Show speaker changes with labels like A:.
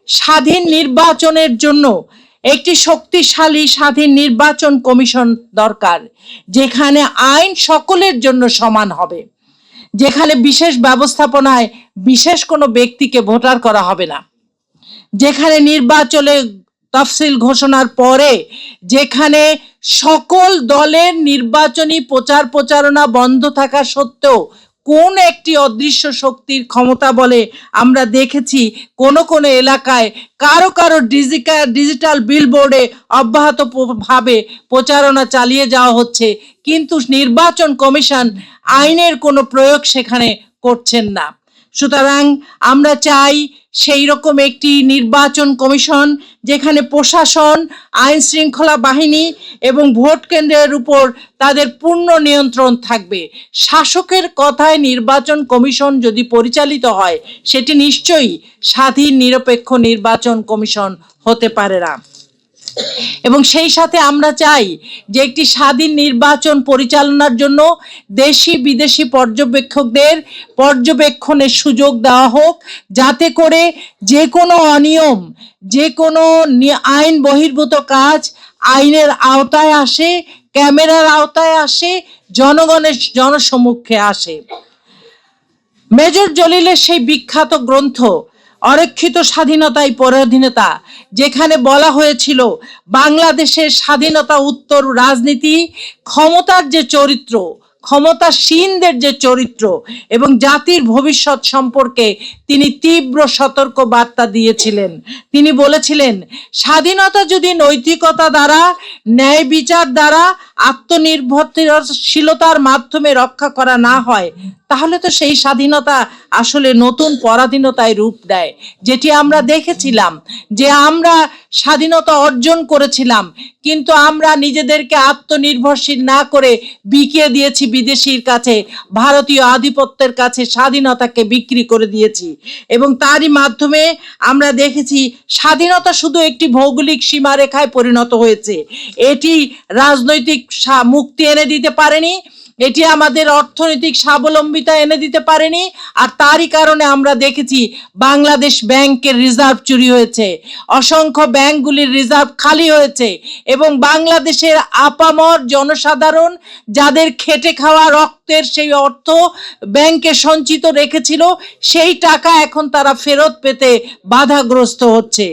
A: স্বাধীন নির্বাচনের জন্য একটি শক্তিশালী স্বাধীন নির্বাচন কমিশন দরকার, যেখানে আইন সকলের জন্য সমান হবে, যেখানে বিশেষ ব্যবস্থাপনায় বিশেষ কোনো ব্যক্তিকে ভোটার করা হবে না, যেখানে নির্বাচনে তফসিল ঘোষণার পরে যেখানে সকল দলের নির্বাচনী প্রচার প্রচারণা বন্ধ থাকা সত্ত্বেও কোন একটি অদৃশ্য শক্তির ক্ষমতা বলে আমরা দেখেছি কোন কোন এলাকায় কারো কারো ডিজিটাল বিলবোর্ডে অব্যাহত ভাবে প্রচারণা চালিয়ে যাওয়া হচ্ছে, কিন্তু নির্বাচন কমিশন আইনের কোনো প্রয়োগ সেখানে করছেন না। সুতরাং আমরা চাই সেই রকম একটি নির্বাচন কমিশন যেখানে প্রশাসন, আইন শৃঙ্খলা বাহিনী এবং ভোট কেন্দ্রের উপর তাদের পূর্ণ নিয়ন্ত্রণ থাকবে। শাসকের কথায় নির্বাচন কমিশন যদি পরিচালিত হয় সেটি নিশ্চয়ই স্বাধীন নিরপেক্ষ নির্বাচন কমিশন হতে পারে না। এবং সেই সাথে আমরা চাই যে একটি স্বাধীন নির্বাচন পরিচালনার জন্য দেশি বিদেশি পর্যবেক্ষকদের পর্যবেক্ষণের সুযোগ দেওয়া হোক, যাতে করে যে কোনো অনিয়ম, যে কোনো আইন বহির্ভূত কাজ আইনের আওতায় আসে, ক্যামেরার আওতায় আসে, জনগণের জনসমক্ষে আসে। মেজর জলিলের সেই বিখ্যাত গ্রন্থ অরক্ষিত স্বাধীনতাই পরাধীনতা, যেখানে বলা হয়েছিল বাংলাদেশের স্বাধীনতা উত্তর রাজনীতি, ক্ষমতার যে চরিত্র, ক্ষমতাসীনদের যে চরিত্র এবং জাতির ভবিষ্যৎ সম্পর্কে তিনি তীব্র সতর্ক বার্তা দিয়েছিলেন। তিনি বলেছিলেন, স্বাধীনতা যদি নৈতিকতা দ্বারা, ন্যায় বিচার দ্বারা, আত্মনির্ভরশীলতার মাধ্যমে রক্ষা করা না হয়, তাহলে তো সেই স্বাধীনতা আসলে নতুন পরাধীনতায় রূপ দেয়। যেটি আমরা দেখেছিলাম যে আমরা স্বাধীনতা অর্জন করেছিলাম, কিন্তু আমরা নিজেদেরকে আত্মনির্ভরশীল না করে বিকিয়ে দিয়েছি বিদেশির কাছে, ভারতীয় আধিপত্যের কাছে স্বাধীনতাকে বিক্রি করে দিয়েছি। এবং তারই মাধ্যমে আমরা দেখেছি স্বাধীনতা শুধু একটি ভৌগোলিক সীমারেখায় পরিণত হয়েছে, এটি রাজনৈতিক মুক্তি এনে দিতে পারেনি, এটি আমাদের অর্থনৈতিক স্বাবলম্বিতা এনে দিতে পারেনি। আর তারই কারণে আমরা দেখেছি বাংলাদেশ ব্যাংকের রিজার্ভ চুরি হয়েছে, অসংখ্য ব্যাংকগুলির রিজার্ভ খালি হয়েছে এবং বাংলাদেশের আপামর জনসাধারণ যাদের খেটে খাওয়া রক্তের সেই অর্থ ব্যাংকে সঞ্চিত রেখেছিল, সেই টাকা এখন তারা ফেরত পেতে বাধাগ্রস্ত হচ্ছে।